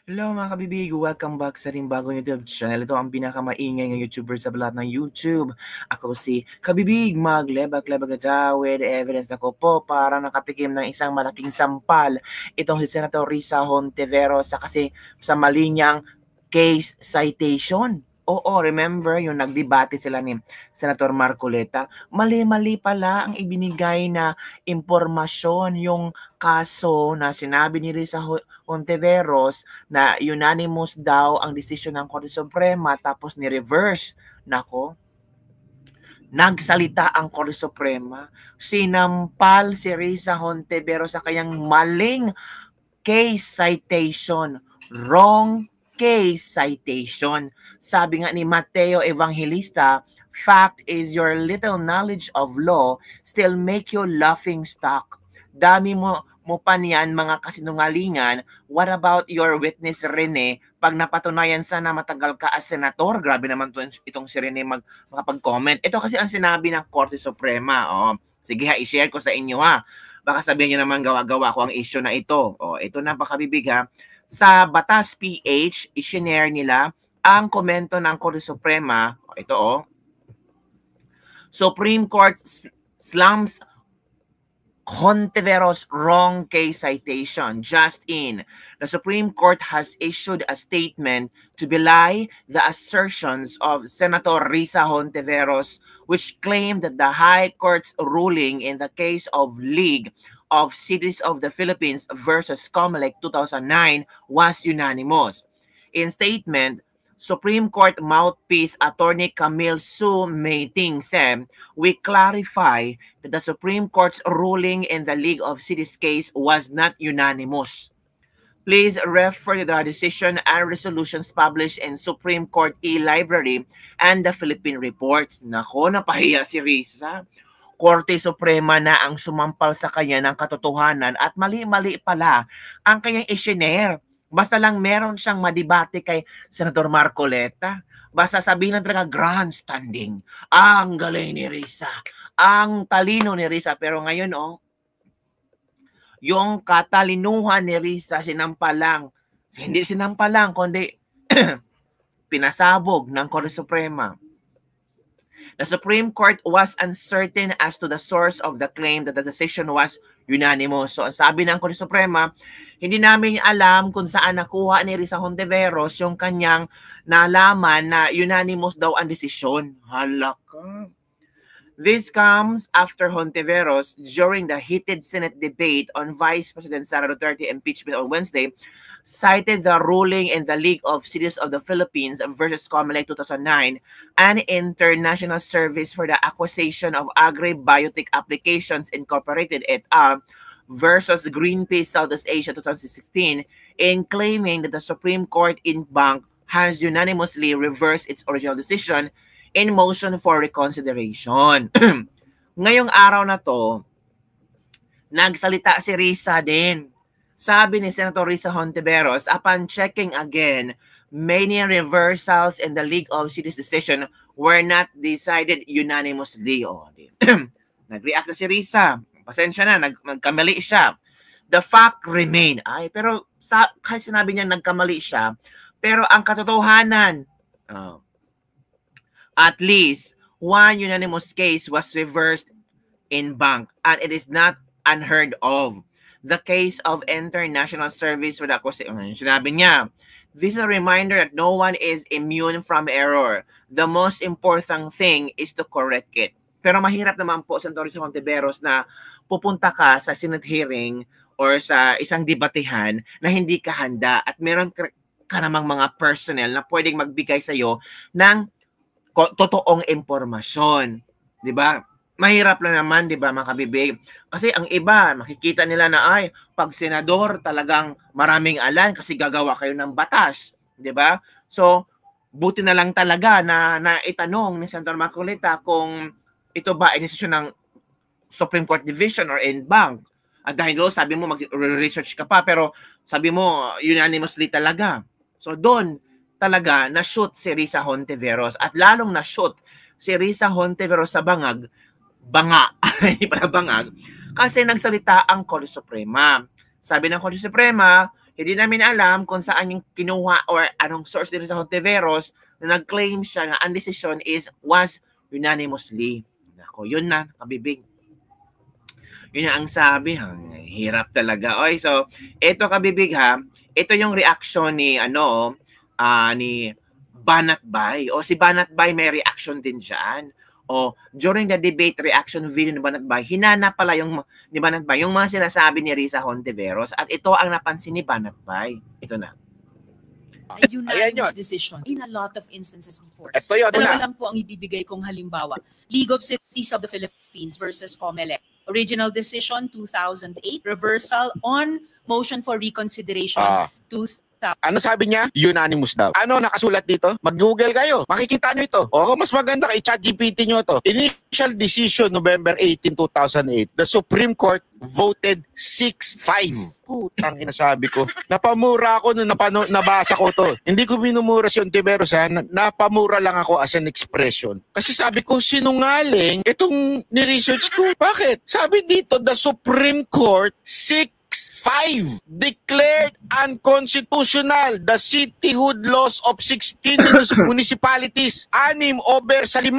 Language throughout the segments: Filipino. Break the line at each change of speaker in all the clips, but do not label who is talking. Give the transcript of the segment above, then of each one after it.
Hello mga kabibig! Welcome back sa ating bagong YouTube channel. Ito ang pinakamaingay ng YouTuber sa balat ng YouTube. Ako si Kabibig, maglebak-lebak na daw with evidence na ko po para nakatikim ng isang malaking sampal. Itong si Senator Risa Hontiveros kasi sa mali niyang case citation. Oo, remember yung nagdebate sila ni Senator Marcoleta? Mali-mali pala ang ibinigay na impormasyon, yung kaso na sinabi ni Risa Hontiveros na unanimous daw ang desisyon ng Korte Suprema tapos ni-reverse. Nako, nagsalita ang Korte Suprema. Sinampal si Risa Hontiveros sa kanyang maling case citation. Wrong case citation. Sabi nga ni Mateo Evangelista, fact is your little knowledge of law still make you laughing stock. Dami mo pa niyan mga kasinungalingan. What about your witness Rene? Pag napatunayan sana matagal ka as senator, grabe naman itong si Rene makapag-comment. Ito kasi ang sinabi ng Korte Suprema. Oh, sige ha, i-share ko sa inyo ha. Baka sabihin nyo naman gawa-gawa ko ang issue na ito. O, ito na pakabibig ha. Sa Batas PH, i-share nila ang komento ng Korte Suprema. O, ito o. Supreme Court slams Hontiveros wrong case citation. Just in, the Supreme Court has issued a statement to belie the assertions of Senator Risa Hontiveros, which claimed that the High Court's ruling in the case of League of Cities of the Philippines versus COMELEC 2009 was unanimous. In statement, Supreme Court mouthpiece Attorney Camille Sue Meiting said, we clarify that the Supreme Court's ruling in the League of Cities case was not unanimous. Please refer to the decision and resolutions published in Supreme Court e-library and the Philippine Reports. Nako, napahiya si Risa. Korte Suprema na ang sumampal sa kanya ng katotohanan at mali-mali pala ang kanyang isinare. Basta lang meron siyang madibate kay Senator Marcoleta. Basta sabihin lang talaga grandstanding. Ang galing ni Risa. Ang talino ni Risa. Pero ngayon, yung katalinuhan ni Risa sinampalang. Hindi sinampalang, kundi pinasabog ng Korte Suprema. The Supreme Court was uncertain as to the source of the claim that the decision was unanimous. So, sabi ng Korte Suprema, hindi namin alam kung saan nakuha ni Risa Hontiveros yung kanyang nalaman na unanimous daw ang desisyon. Halaka. This comes after Hontiveros, during the heated Senate debate on Vice President Sara Duterte impeachment on Wednesday, cited the ruling in the League of Cities of the Philippines versus COMELEC 2009, an international service for the acquisition of agri-biotic applications incorporated et al. Versus Greenpeace Southeast Asia 2016, in claiming that the Supreme Court in Bank has unanimously reversed its original decision in motion for reconsideration. Ngayong araw na to, nagsalita si Risa din. Sabi ni Senator Risa Hontiveros, upon checking again, many reversals in the League of Cities decision were not decided unanimously. Nag-react na si Risa. Pasensya na, nagkamali siya. The fact remain. Pero kahit sinabi niya nagkamali siya, pero ang katotohanan, at least one unanimous case was reversed in Bank, and it is not unheard of. The case of international service for the acquisition. Sinabi niya, this is a reminder that no one is immune from error. The most important thing is to correct it. Pero mahirap naman po, Senator Risa Hontiveros, na pupunta ka sa Senate hearing or sa isang debatehan na hindi ka handa at meron ka namang mga personnel na pwedeng magbigay sa iyo ng totoong impormasyon. 'Di ba? Mahirap lang naman, 'di ba, mga kabibig? Kasi ang iba, makikita nila na pag senador talagang maraming alam kasi gagawa kayo ng batas, 'di ba? So, buti na lang talaga na itanong ni Senator Marcoleta kung ito ba ay desisyon ng Supreme Court Division or en banc. At dahil doon, sabi mo mag-research ka pa, pero sabi mo unanimously talaga. So doon talaga na-shoot si Risa Hontiveros. At lalong na-shoot si Risa Hontiveros sa banga, hindi pala bangag, kasi nagsalita ang Korte Suprema. Sabi ng Korte Suprema, Hindi namin alam kung saan yung kinuha or anong source din sa Hontiveros na nag-claim siya na ang decision was unanimously. Nako, yun na, kabibig. Yun na ang sabi, hirap talaga. Oy, so, ito kabibig ha, ito yung reaction ni, ni Banat Bay. O si Banat Bay may reaction din dyan. O during the debate reaction video ni Banat Bay, hinana pala yung ni Banat Bay yung mga sinasabi ni Risa Hontiveros at ito ang napansin ni Banat Bay. Ito na.
A unanimous decision in a lot of instances before.
Ito yun.
Dalawa lang po ang ibibigay kong halimbawa. League of Cities of the Philippines versus COMELEC. Original decision 2008, reversal on motion for reconsideration 2000.
Ano sabi niya? Unanimous daw. Ano nakasulat dito? Mag-Google kayo. Makikita nyo ito. O mas maganda kay ChatGPT nyo ito. Initial decision November 18, 2008. The Supreme Court voted 6-5. Putang inasabi ko. Napamura ako nung nabasa ko to. Hindi ko minumura si Hontiveros ha. Napamura lang ako as an expression. Kasi sabi ko, sinungaling itong ni-research ko. Bakit? Sabi dito, the Supreme Court 6-5 declared unconstitutional the cityhood laws of 16 municipalities. 6 over sa 5.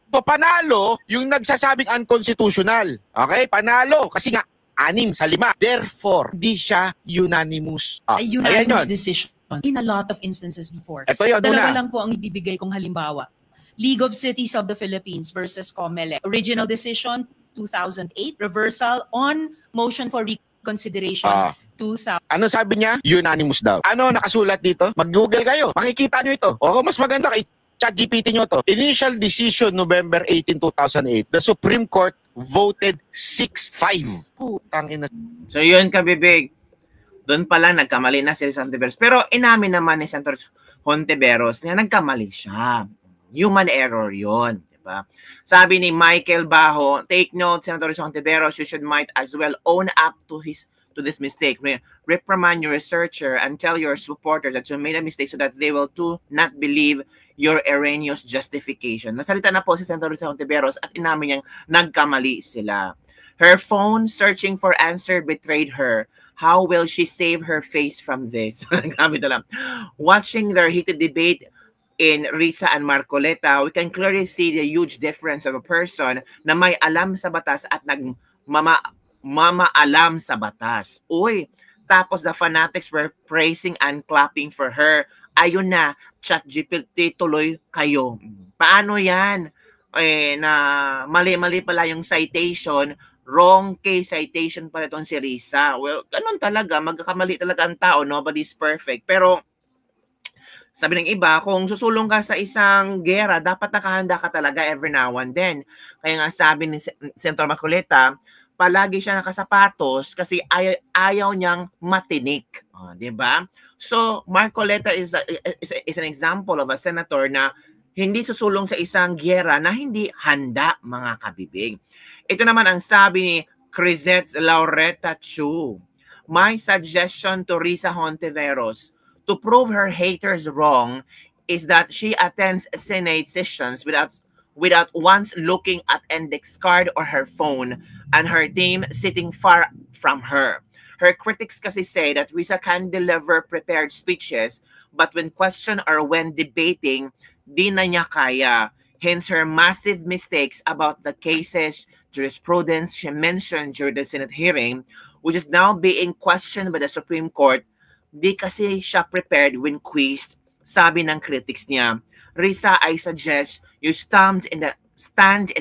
So panalo yung nagsasabing unconstitutional. Okay? Panalo. Kasi nga, 6 sa 5. Therefore, di siya unanimous.
A unanimous decision in a lot of instances before.
Ito yun,
Dalawa lang po ang ibibigay kong halimbawa. League of Cities of the Philippines versus COMELEC. Original decision 2008, reversal on motion for reconsideration 2000.
Ano sabi niya? Unanimous daw. Ano nakasulat dito? Mag-Google kayo. Makikita nyo ito. O mas maganda kay ChatGPT nyo to. Initial decision November 18, 2008. The Supreme Court voted 6-5. Putang ina.
So yun kabibig. Doon pa lang nagkamali na si Hontiveros. Pero inamin naman ni Senator Hontiveros na nagkamali siya. Human error yun. Diba? Sabi ni Michael Bajo, take note, Senator Hontiveros, you should might as well own up to this mistake. Reprimand your researcher and tell your supporters that you made a mistake so that they will too not believe your erroneous justification. Nasalita na po si Senator Hontiveros at inamin niyang nagkamali sila. Her phone searching for answer betrayed her. How will she save her face from this? Grabe na lang. Watching their heated debate in Risa and Marcoleta, we can clearly see the huge difference of a person na may alam sa batas at mamaalam sa batas. Uy, tapos the fanatics were praising and clapping for her. Ayun na, ChatGPT, tuloy kayo. Paano yan? Na mali-mali pala yung citation, wrong case citation pala itong si Risa. Well, ganun talaga, magkakamali talaga ang tao, nobody's perfect. Pero, sabi ng iba, kung susulong ka sa isang gera, dapat nakahanda ka talaga every now and then. Kaya nga sabi ni Senator Marcoleta, palagi siya nakasapatos kasi ayaw niyang matinik. Diba? So, Marcoleta is an example of a senator na hindi susulong sa isang giyera na hindi handa, mga kabibig. Ito naman ang sabi ni Crisette Laureta Chu. My suggestion to Risa Hontiveros to prove her haters wrong is that she attends Senate sessions without once looking at index card or her phone and her team sitting far from her. Her critics kasi say that Risa can deliver prepared speeches, but when questioned or when debating, di na niya kaya. Hence her massive mistakes about the cases, jurisprudence she mentioned during the Senate hearing, which is now being questioned by the Supreme Court. Di kasi siya prepared when quizzed. Sabi ng critics niya, Risa, I suggest you stand in the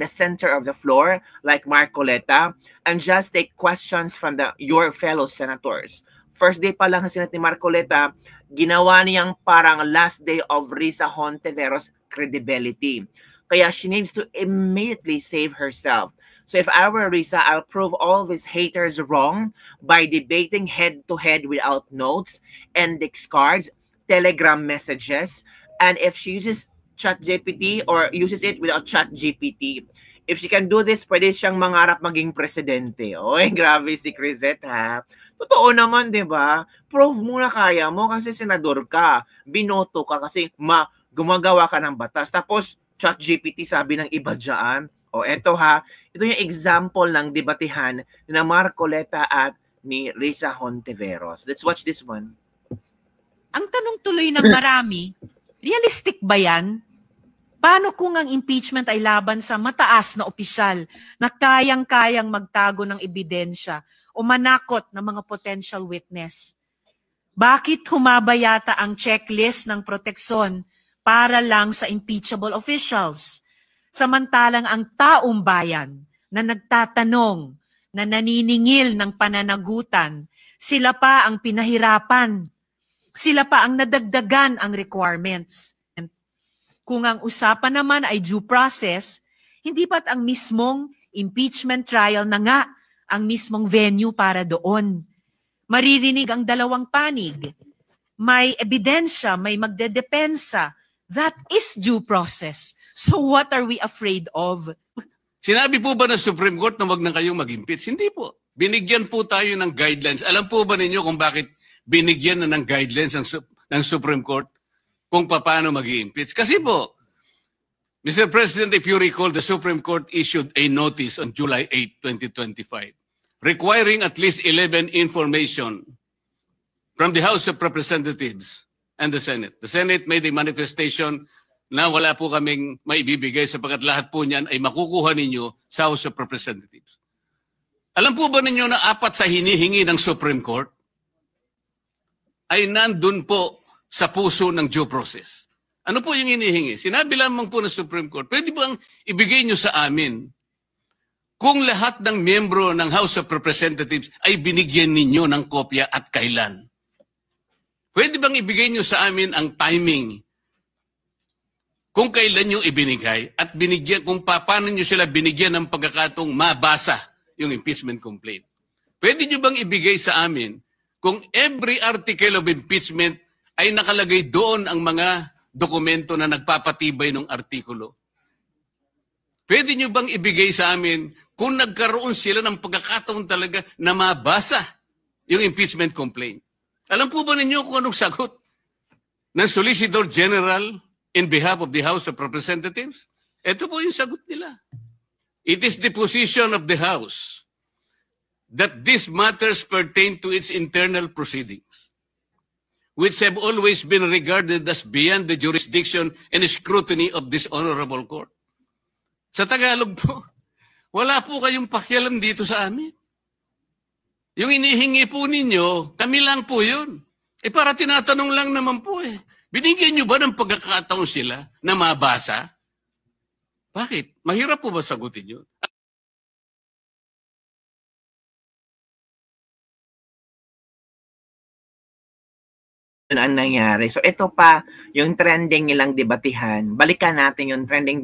center of the floor like Marcoleta and just take questions from your fellow senators. First day pa lang sa Senate ni Marcoleta, ginawa niyang parang last day of Risa Hontiveros' credibility. Kaya she needs to immediately save herself. So if I were Risa, I'll prove all these haters wrong by debating head-to-head without notes, index cards, telegram messages, and if she uses ChatGPT or uses it without ChatGPT, if she can do this, pwede siyang mangarap maging presidente. Oy, grabe si Crisette, ha? Totoo naman, di ba? Prove mo na kaya mo kasi senador ka. Binoto ka kasi gumagawa ka ng batas. Tapos, ChatGPT sabi ng iba dyan. O, eto ha. Ito yung example ng debatihan na Marcoleta at ni Risa Hontiveros. Let's watch this one.
Ang tanong tuloy ng marami, realistic ba yan? Paano kung ang impeachment ay laban sa mataas na opisyal na kayang-kayang magtago ng ebidensya o manakot ng mga potential witness? Bakit humaba yata ang checklist ng proteksyon para lang sa impeachable officials? Samantalang ang taong bayan na nagtatanong, na naniningil ng pananagutan, sila pa ang pinahirapan. Sila pa ang nadagdagan ang requirements. Kung ang usapan naman ay due process, hindi ba't ang mismong impeachment trial na nga ang mismong venue para doon? Maririnig ang dalawang panig. May ebidensya, may magdedepensa. That is due process. So what are we afraid of?
Sinabi po ba ng Supreme Court na wag na kayong mag-impeach? Hindi po. Binigyan po tayo ng guidelines. Alam po ba ninyo kung bakit binigyan na ng guidelines ng Supreme Court kung paano mag-impeach? Kasi po, Mr. President, if you recall, the Supreme Court issued a notice on July 8, 2025, requiring at least 11 information from the House of Representatives and the Senate. The Senate made a manifestation na wala po kaming maibibigay sapagkat lahat po niyan ay makukuha ninyo sa House of Representatives. Alam po ba ninyo na 4 sa hinihingi ng Supreme Court ay nandun po sa puso ng due process? Ano po yung hinihingi? Sinabi lamang po ng Supreme Court, pwede bang ibigay nyo sa amin kung lahat ng miyembro ng House of Representatives ay binigyan ninyo ng kopya at kailan? Pwede bang ibigay nyo sa amin ang timing kung kailan nyo ibinigay at binigyan, kung paano nyo sila binigyan ng pagkakataong mabasa yung impeachment complaint? Pwede nyo bang ibigay sa amin kung every article of impeachment ay nakalagay doon ang mga dokumento na nagpapatibay ng artikulo? Pwede nyo bang ibigay sa amin kung nagkaroon sila ng pagkakataon talaga na mabasa yung impeachment complaint? Alam po ba ninyo kung anong sagot ng Solicitor General in behalf of the House of Representatives? Ito po yung sagot nila. It is the position of the House that these matters pertain to its internal proceedings, which have always been regarded as beyond the jurisdiction and scrutiny of this honorable court. Sa Tagalog po, wala po kayong pakialam dito sa amin. Yung inihingi po ninyo, kami lang po yun. Para tinatanong lang naman po Binigyan nyo ba ng pagkakataon sila na mabasa? Bakit? Mahirap po ba sagutin yun?
Ang nangyari. So ito pa yung trending nilang debatihan. Balikan natin yung trending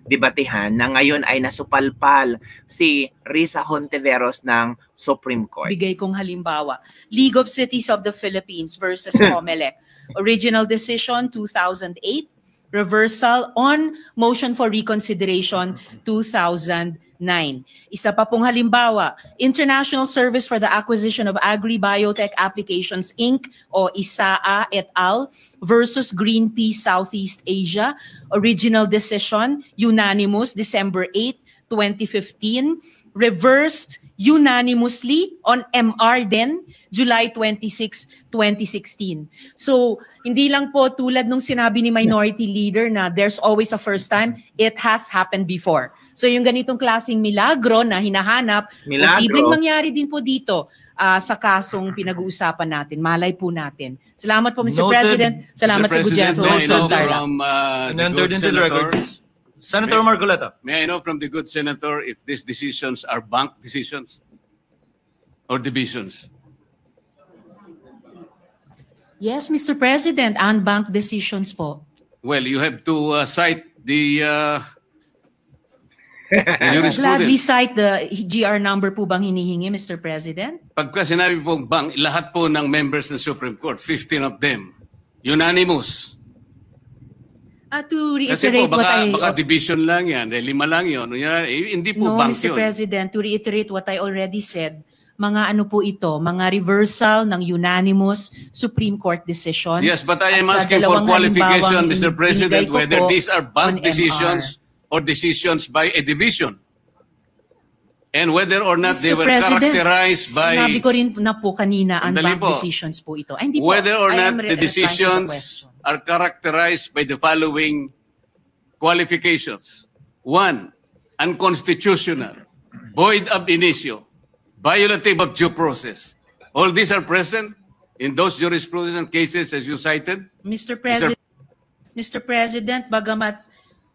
debatihan na ngayon ay nasupalpal si Risa Hontiveros ng Supreme Court.
Bigay kong halimbawa, League of Cities of the Philippines versus COMELEC. Original decision 2008, reversal on motion for reconsideration 2009. Isa pa pong halimbawa, International Service for the Acquisition of Agri-Biotech Applications Inc. o ISAA et al. Versus Greenpeace Southeast Asia. Original decision, unanimous, December 8, 2015. Reversed unanimously on MR din, July 26, 2016. So, hindi lang po tulad nung sinabi ni Minority Leader na there's always a first time, it has happened before. So, yung ganitong klaseng milagro na hinahanap, posibleng mangyari din po dito sa kasong pinag-uusapan natin. Malay po natin. Salamat po, Mr. President. Salamat sa good gentleman.
Entered into the record. Senator Marcoleta.
May I know from the good senator if these decisions are bank decisions or divisions?
Yes, Mr. President, unbanked decisions po.
Well, you have to cite the
Gladly cite the GR number po bang hinihingi, Mr. President?
Pagka sinabi pong bank, lahat po ng members ng Supreme Court, 15 of them, unanimous.
To
Kasi
reiterate
po, baka,
what
baka division lang yan, 5 lang yun. Hindi po
No,
bank
Mr.
yun.
President, to reiterate what I already said, mga ano po ito, mga reversal ng unanimous Supreme Court decisions.
Yes, but I am
At sa
asking for
dalawang
qualification,
halimbawang
Mr. President,
binigay ko
whether
po
these are
on
bank decisions or decisions by a division. And whether or not they
Mr.
were
President,
characterized by...
Sinabi ko rin na po kanina,
Sandali
unbanked
po.
decisions po ito. Ay, hindi po.
Whether or
I
not
am
the
replying to the
decisions
question.
are characterized by the following qualifications. 1, unconstitutional, void ab initio, violative of due process. All these are present in those jurisprudence cases as you cited.
Mr. President, bagamat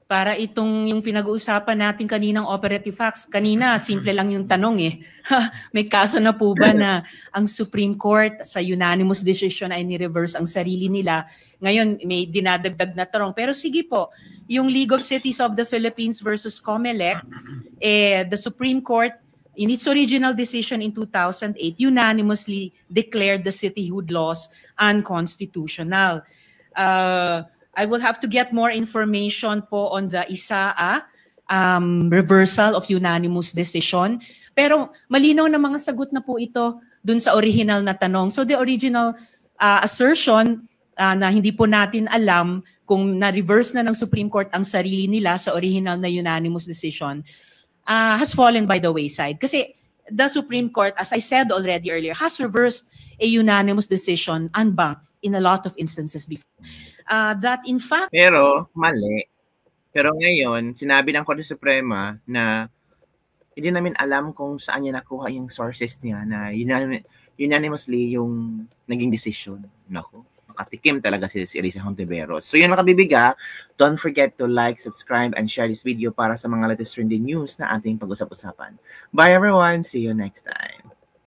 para itong yung pinag-uusapan natin kaninang operative facts, kanina simple lang yung tanong eh. May kaso na po ba na ang Supreme Court sa unanimous decision ay ni-reverse ang sarili nila? Ngayon may dinadagdag na tanong. Pero sige po, yung League of Cities of the Philippines versus COMELEC, the Supreme Court in its original decision in 2008 unanimously declared the cityhood laws unconstitutional. I will have to get more information po on the ISAA reversal of unanimous decision. Pero malinaw na mga sagot na po ito dun sa original na tanong. So the original assertion na hindi po natin alam kung na-reverse na ng Supreme Court ang sarili nila sa original na unanimous decision has fallen by the wayside. Kasi the Supreme Court, as I said already earlier, has reversed a unanimous decision unbanked in a lot of instances before. That in fact...
Pero, mali. Pero ngayon, sinabi ng Korte Suprema na hindi namin alam kung saan niya nakuha yung sources niya na unanimously yung naging decision. Naku, makatikim talaga si Elisa Hontiveros. So yun mga kabibiga, don't forget to like, subscribe, and share this video para sa mga latest trending news na ating pag-usap-usapan. Bye everyone! See you next time!